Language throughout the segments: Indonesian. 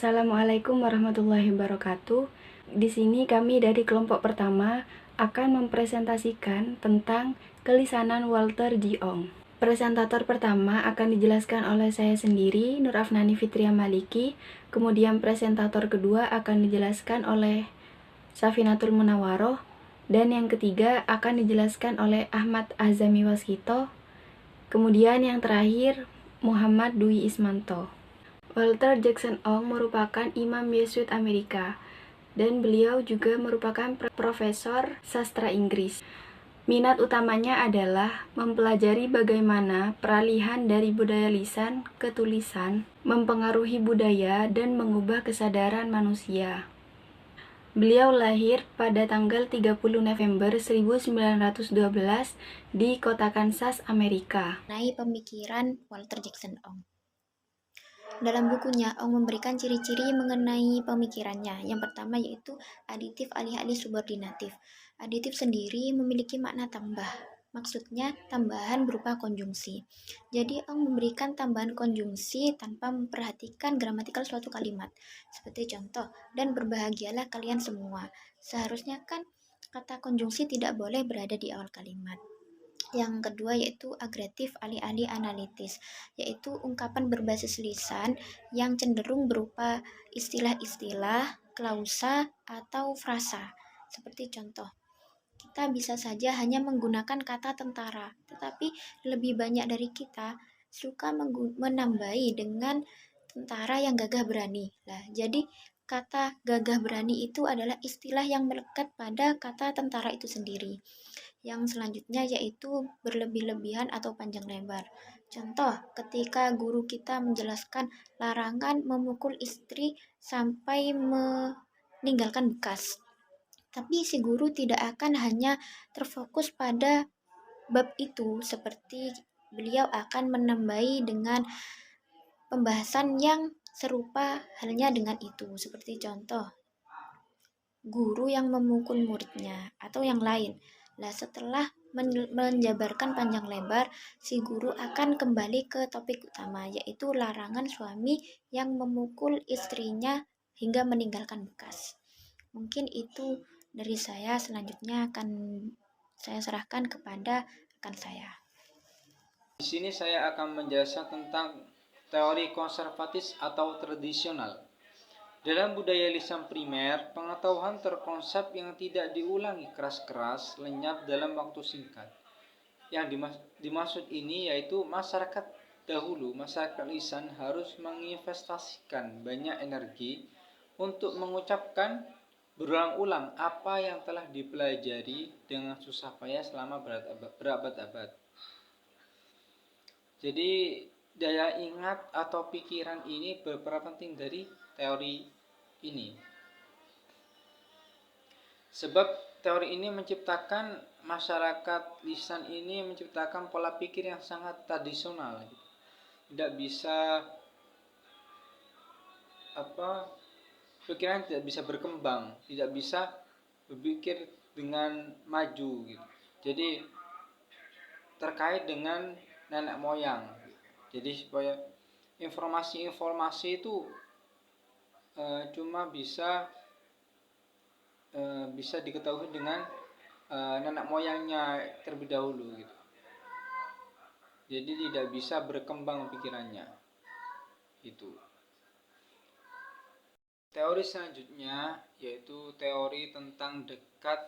Assalamualaikum warahmatullahi wabarakatuh. Di sini kami dari kelompok pertama akan mempresentasikan tentang kelisanan Walter J. Ong. Presentator pertama akan dijelaskan oleh saya sendiri, Nur Afnani Fitria Maliki. Kemudian presentator kedua akan dijelaskan oleh Safinatul Munawaroh. Dan yang ketiga akan dijelaskan oleh Ahmad Azami Waskito. Kemudian yang terakhir Muhammad Dwi Ismanto. Walter Jackson Ong merupakan imam Yesuit Amerika dan beliau juga merupakan profesor sastra Inggris. Minat utamanya adalah mempelajari bagaimana peralihan dari budaya lisan ke tulisan mempengaruhi budaya dan mengubah kesadaran manusia. Beliau lahir pada tanggal 30 November 1912 di kota Kansas, Amerika. Pemikiran Walter Jackson Ong. Dalam bukunya, Ong memberikan ciri-ciri mengenai pemikirannya. Yang pertama yaitu aditif alih-alih subordinatif. Aditif sendiri memiliki makna tambah. Maksudnya tambahan berupa konjungsi. Jadi Ong memberikan tambahan konjungsi tanpa memperhatikan gramatikal suatu kalimat. Seperti contoh, dan berbahagialah kalian semua. Seharusnya kan kata konjungsi tidak boleh berada di awal kalimat. Yang kedua yaitu agregatif alih-alih analitis, yaitu ungkapan berbasis lisan yang cenderung berupa istilah-istilah, klausa, atau frasa. Seperti contoh, kita bisa saja hanya menggunakan kata tentara, tetapi lebih banyak dari kita suka menambahi dengan tentara yang gagah berani. Jadi kata gagah berani itu adalah istilah yang melekat pada kata tentara itu sendiri. Yang selanjutnya yaitu berlebih-lebihan atau panjang lebar. Contoh, ketika guru kita menjelaskan larangan memukul istri sampai meninggalkan bekas. Tapi si guru tidak akan hanya terfokus pada bab itu, seperti beliau akan menambahi dengan pembahasan yang serupa halnya dengan itu. Seperti contoh, guru yang memukul muridnya atau yang lain. Setelah menjabarkan panjang lebar, si guru akan kembali ke topik utama, yaitu larangan suami yang memukul istrinya hingga meninggalkan bekas. Mungkin itu dari saya. Selanjutnya akan saya serahkan kepada rekan saya. Di sini saya akan menjelaskan tentang teori konservatis atau tradisional. Dalam budaya lisan primer, pengetahuan terkonsep yang tidak diulangi keras-keras, lenyap dalam waktu singkat. Yang dimaksud ini yaitu masyarakat dahulu, masyarakat lisan harus menginvestasikan banyak energi untuk mengucapkan berulang-ulang apa yang telah dipelajari dengan susah payah selama berabad-abad. Jadi daya ingat atau pikiran ini berperan penting dari teori ini. Sebab teori ini menciptakan masyarakat lisan ini menciptakan pola pikir yang sangat tradisional. Tidak bisa pikiran tidak bisa berkembang, tidak bisa berpikir dengan maju gitu. Jadi terkait dengan nenek moyang. Jadi supaya informasi-informasi itu cuma bisa diketahui dengan nenek moyangnya terlebih dahulu gitu. Jadi tidak bisa berkembang pikirannya. Itu. Teori selanjutnya yaitu teori tentang dekat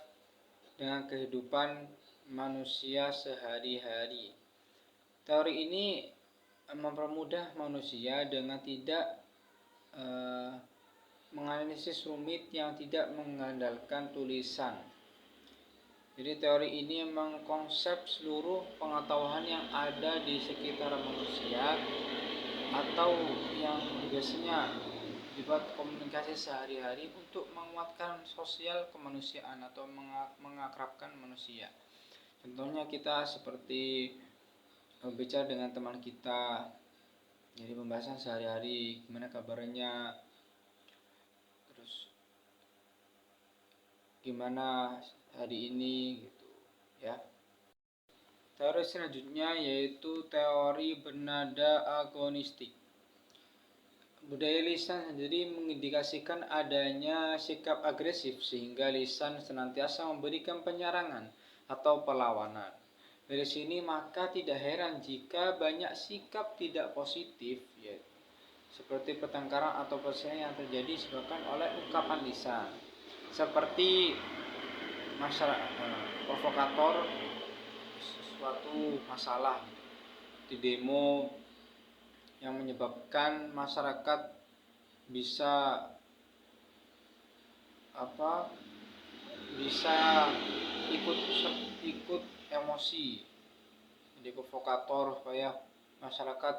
dengan kehidupan manusia sehari-hari. Teori ini mempermudah manusia dengan tidak menganalisis rumit yang tidak mengandalkan tulisan. Jadi teori ini mengkonsep seluruh pengetahuan yang ada di sekitar manusia atau yang biasanya dibuat komunikasi sehari-hari untuk menguatkan sosial kemanusiaan atau mengakrabkan manusia. Contohnya kita seperti bicara dengan teman kita, jadi pembahasan sehari-hari, gimana kabarnya, terus gimana hari ini gitu ya. Teori selanjutnya yaitu teori bernada agonistik. Budaya lisan sendiri mengindikasikan adanya sikap agresif sehingga lisan senantiasa memberikan penyerangan atau perlawanan. Dari sini maka tidak heran jika banyak sikap tidak positif seperti pertengkaran atau perselisihan yang terjadi disebabkan oleh ungkapan lisan. Seperti masyarakat provokator suatu masalah di demo yang menyebabkan masyarakat bisa bisa ikut emosi, jadi provokator supaya masyarakat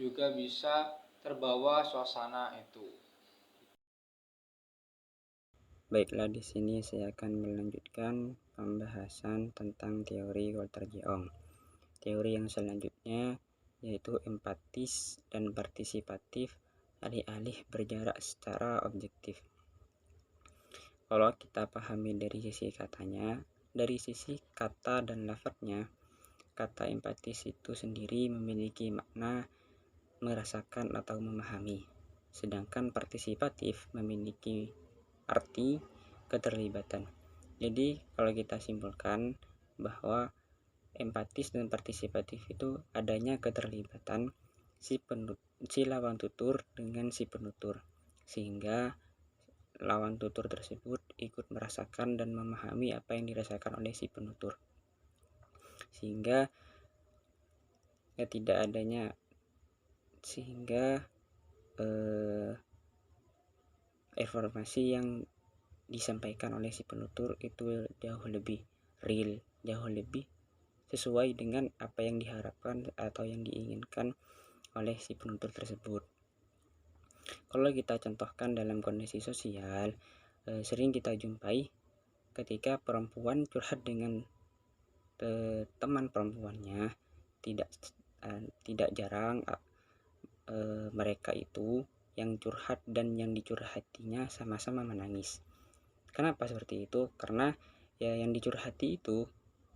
juga bisa terbawa suasana itu. Baiklah, di sini saya akan melanjutkan pembahasan tentang teori Walter Jeong. Teori yang selanjutnya yaitu empatis dan partisipatif alih-alih berjarak secara objektif. Kalau kita pahami dari sisi katanya, dari sisi kata dan lafadznya, kata empatis itu sendiri memiliki makna merasakan atau memahami, sedangkan partisipatif memiliki arti keterlibatan. Jadi kalau kita simpulkan bahwa empatis dan partisipatif itu adanya keterlibatan si lawan tutur dengan si penutur, sehingga lawan tutur tersebut ikut merasakan dan memahami apa yang dirasakan oleh si penutur, sehingga informasi yang disampaikan oleh si penutur itu jauh lebih real, jauh lebih sesuai dengan apa yang diharapkan atau yang diinginkan oleh si penutur tersebut. Kalau kita contohkan dalam kondisi sosial, sering kita jumpai ketika perempuan curhat dengan teman perempuannya, tidak jarang mereka itu yang curhat dan yang dicurhatinya sama-sama menangis. Kenapa seperti itu? Karena ya yang dicurhati itu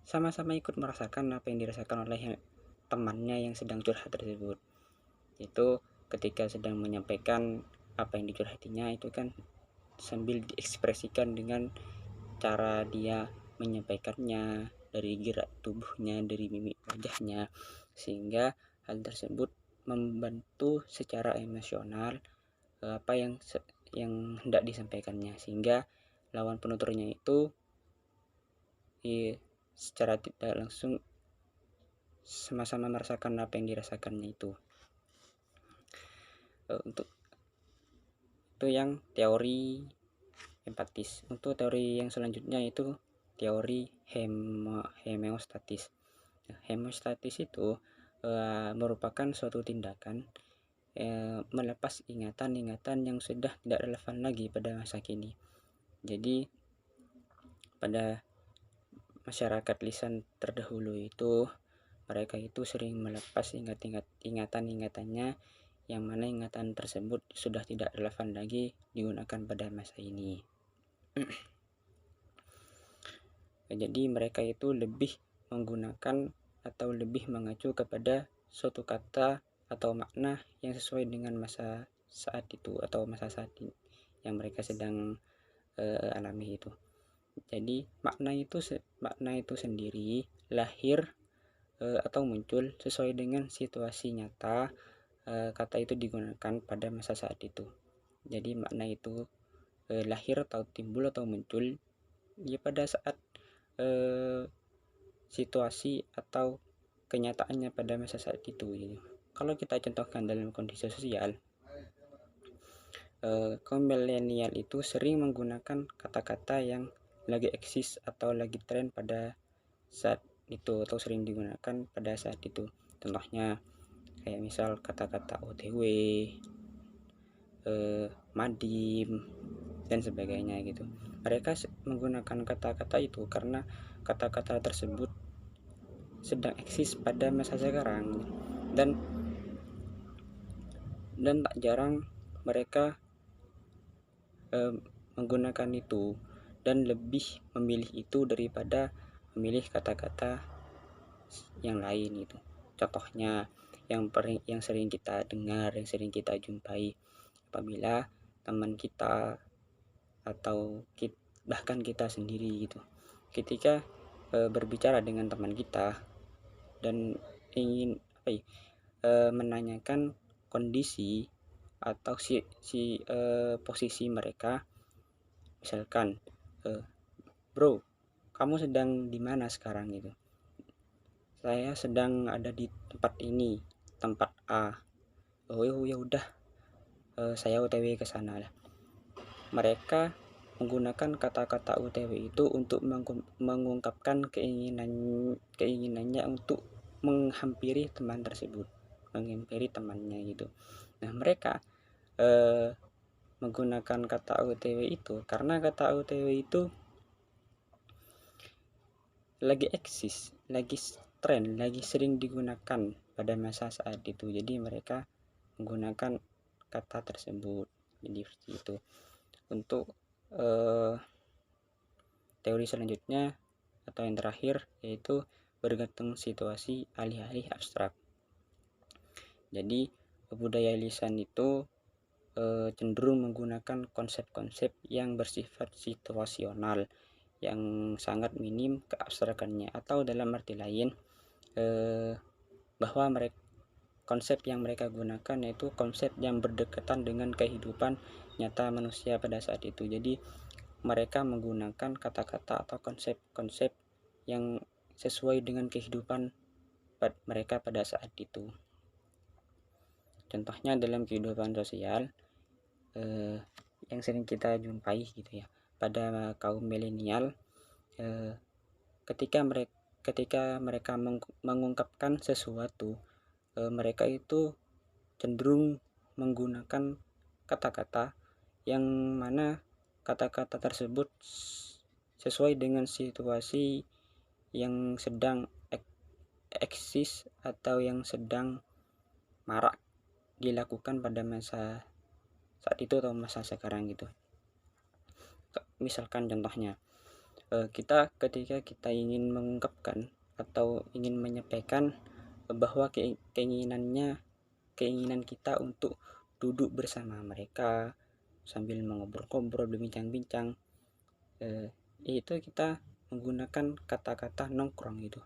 sama-sama ikut merasakan apa yang dirasakan oleh temannya yang sedang curhat tersebut. Itu ketika sedang menyampaikan apa yang dicurhatinya itu kan sambil diekspresikan dengan cara dia menyampaikannya, dari gerak tubuhnya, dari mimik wajahnya, sehingga hal tersebut membantu secara emosional apa yang hendak disampaikannya, sehingga lawan penuturnya itu secara tidak langsung sama-sama merasakan apa yang dirasakannya itu. Untuk itu yang teori empatis. Untuk teori yang selanjutnya itu teori hemostatis. Hemostatis itu merupakan suatu tindakan melepas ingatan-ingatan yang sudah tidak relevan lagi pada masa kini. Jadi pada masyarakat lisan terdahulu itu mereka itu sering melepas ingatan-ingatannya, yang mana ingatan tersebut sudah tidak relevan lagi digunakan pada masa ini. Jadi mereka itu lebih menggunakan atau lebih mengacu kepada suatu kata atau makna yang sesuai dengan masa saat itu atau masa saat ini yang mereka sedang alami itu. Jadi makna itu sendiri lahir atau muncul sesuai dengan situasi nyata kata itu digunakan pada masa saat itu. Jadi makna itu lahir atau timbul atau muncul ya pada saat situasi atau kenyataannya pada masa saat itu gitu. Kalau kita contohkan dalam kondisi sosial, kaum milenial itu sering menggunakan kata-kata yang lagi eksis atau lagi tren pada saat itu atau sering digunakan pada saat itu. Contohnya kayak misal kata-kata OTW, madim dan sebagainya gitu. Mereka menggunakan kata-kata itu karena kata-kata tersebut sedang eksis pada masa sekarang, dan tak jarang mereka menggunakan itu dan lebih memilih itu daripada memilih kata-kata yang lain itu. Contohnya yang sering kita dengar, yang sering kita jumpai apabila teman kita atau bahkan kita sendiri gitu, ketika berbicara dengan teman kita dan ingin menanyakan kondisi atau posisi mereka, misalkan bro, kamu sedang di mana sekarang gitu, saya sedang ada di tempat ini, tempat A. Oh ya udah, saya OTW ke sana lah. Mereka menggunakan kata-kata OTW itu untuk mengungkapkan keinginannya untuk menghampiri teman tersebut, menghampiri temannya gitu. Nah, mereka menggunakan kata OTW itu karena kata OTW itu lagi eksis, lagi tren, lagi sering digunakan pada masa saat itu. Jadi mereka menggunakan kata tersebut. Jadi seperti itu. Untuk teori selanjutnya atau yang terakhir yaitu bergantung situasi alih-alih abstrak. Jadi budaya lisan itu cenderung menggunakan konsep-konsep yang bersifat situasional, yang sangat minim keabstrakannya, atau dalam arti lain bahwa konsep yang mereka gunakan yaitu konsep yang berdekatan dengan kehidupan nyata manusia pada saat itu. Jadi mereka menggunakan kata-kata atau konsep-konsep yang sesuai dengan kehidupan mereka pada saat itu. Contohnya dalam kehidupan sosial yang sering kita jumpai gitu ya, pada kaum milenial, ketika mereka mengungkapkan sesuatu, mereka itu cenderung menggunakan kata-kata yang mana kata-kata tersebut sesuai dengan situasi yang sedang eksis atau yang sedang marak dilakukan pada masa saat itu atau masa sekarang gitu. Misalkan contohnya, ketika kita ingin mengungkapkan atau ingin menyampaikan bahwa keinginan kita untuk duduk bersama mereka sambil mengobrol-ngobrol, berbincang-bincang, itu kita menggunakan kata-kata nongkrong gitu.